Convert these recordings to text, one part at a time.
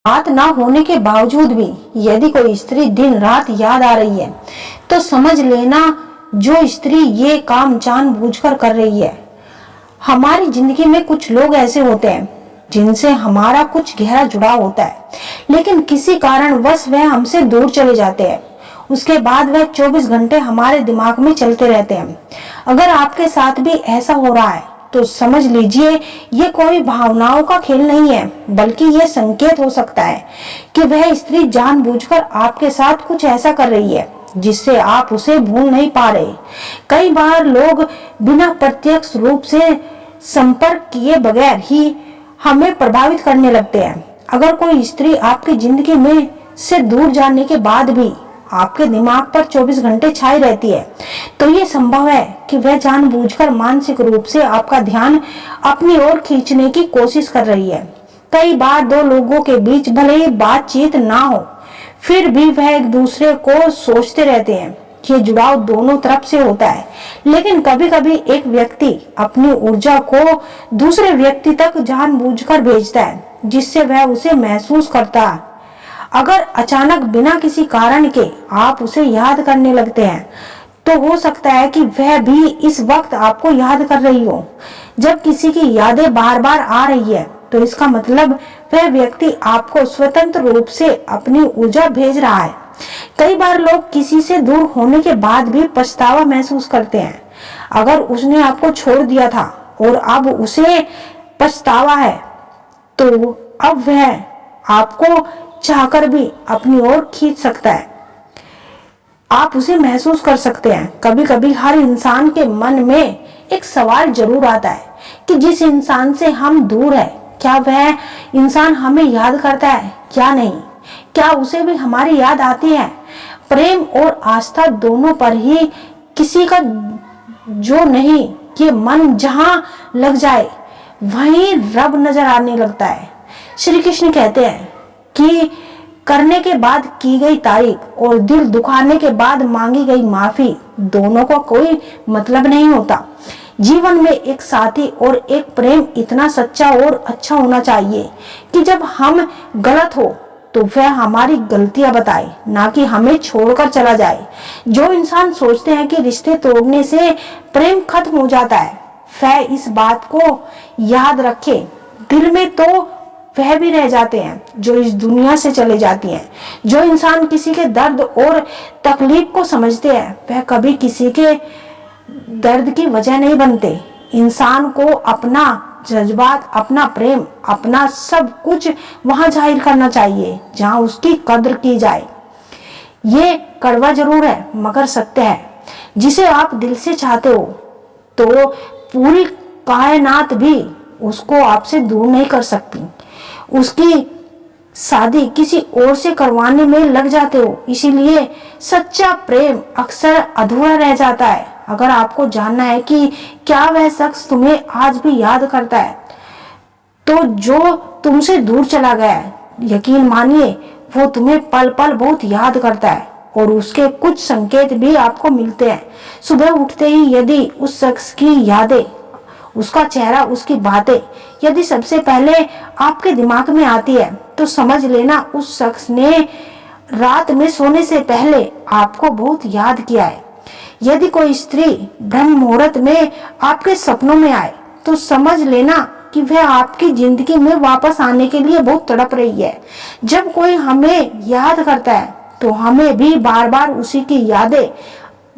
बात ना होने के बावजूद भी यदि कोई स्त्री दिन रात याद आ रही है तो समझ लेना जो स्त्री ये काम जानबूझकर कर रही है। हमारी जिंदगी में कुछ लोग ऐसे होते हैं जिनसे हमारा कुछ गहरा जुड़ाव होता है, लेकिन किसी कारणवश वह हमसे दूर चले जाते हैं। उसके बाद वह 24 घंटे हमारे दिमाग में चलते रहते हैं। अगर आपके साथ भी ऐसा हो रहा है तो समझ लीजिए ये कोई भावनाओं का खेल नहीं है, बल्कि ये संकेत हो सकता है कि वह स्त्री जानबूझकर आपके साथ कुछ ऐसा कर रही है जिससे आप उसे भूल नहीं पा रहे। कई बार लोग बिना प्रत्यक्ष रूप से संपर्क किए बगैर ही हमें प्रभावित करने लगते हैं। अगर कोई स्त्री आपकी जिंदगी में से दूर जाने के बाद भी आपके दिमाग पर 24 घंटे छाई रहती है तो ये संभव है कि वह जानबूझकर मानसिक रूप से आपका ध्यान अपनी ओर खींचने की कोशिश कर रही है। कई बार दो लोगों के बीच भले ही बातचीत ना हो, फिर भी वह एक दूसरे को सोचते रहते हैं। ये जुड़ाव दोनों तरफ से होता है, लेकिन कभी कभी एक व्यक्ति अपनी ऊर्जा को दूसरे व्यक्ति तक जानबूझकर भेजता है जिससे वह उसे महसूस करता है। अगर अचानक बिना किसी कारण के आप उसे याद करने लगते हैं तो हो सकता है कि वह भी इस वक्त आपको याद कर रही हो। जब किसी की यादें बार बार आ रही है तो इसका मतलब वह व्यक्ति आपको स्वतंत्र रूप से अपनी ऊर्जा भेज रहा है। कई बार लोग किसी से दूर होने के बाद भी पछतावा महसूस करते हैं। अगर उसने आपको छोड़ दिया था और अब उसे पछतावा है तो अब वह आपको चाहकर भी अपनी ओर खींच सकता है। आप उसे महसूस कर सकते हैं। कभी कभी हर इंसान के मन में एक सवाल जरूर आता है कि जिस इंसान से हम दूर है, क्या वह इंसान हमें याद करता है या नहीं? क्या उसे भी हमारी याद आती है? प्रेम और आस्था दोनों पर ही किसी का जो नहीं, ये मन जहां लग जाए वहीं रब नजर आने लगता है। श्री कृष्ण कहते हैं कि करने के बाद की गई तारीफ और दिल दुखाने के बाद मांगी गई माफी दोनों का कोई मतलब नहीं होता। जीवन में एक साथी और एक प्रेम इतना सच्चा और अच्छा होना चाहिए कि जब हम गलत हो तो वह हमारी गलतियां बताए, ना कि हमें छोड़कर चला जाए। जो इंसान सोचते हैं कि रिश्ते तोड़ने से प्रेम खत्म हो जाता है, वह इस बात को याद रखे, दिल में तो वह भी रह जाते हैं जो इस दुनिया से चले जाती हैं। जो इंसान किसी के दर्द और तकलीफ को समझते हैं वह कभी किसी के दर्द की वजह नहीं बनते। इंसान को अपना जज्बात, अपना प्रेम, अपना सब कुछ वहां जाहिर करना चाहिए जहां उसकी कद्र की जाए। ये कड़वा जरूर है मगर सत्य है। जिसे आप दिल से चाहते हो तो पूरी कायनात भी उसको आपसे दूर नहीं कर सकती। उसकी शादी किसी और से करवाने में लग जाते हो, इसीलिए सच्चा प्रेम अक्सर अधूरा रह जाता है। अगर आपको जानना है कि क्या वह शख्स तुम्हें आज भी याद करता है तो जो तुमसे दूर चला गया है, यकीन मानिए वो तुम्हें पल पल बहुत याद करता है और उसके कुछ संकेत भी आपको मिलते हैं। सुबह उठते ही यदि उस शख्स की यादें, उसका चेहरा, उसकी बातें यदि सबसे पहले आपके दिमाग में आती है तो समझ लेना उस शख्स ने रात में सोने से पहले आपको बहुत याद किया है। यदि कोई स्त्री ब्रह्म मुहूर्त में आपके सपनों में आए तो समझ लेना कि वह आपकी जिंदगी में वापस आने के लिए बहुत तड़प रही है। जब कोई हमें याद करता है तो हमें भी बार बार उसी की यादें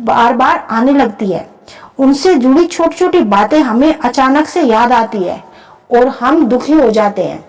बार बार आने लगती है। उनसे जुड़ी छोटी छोटी बातें हमें अचानक से याद आती है और हम दुखी हो जाते हैं।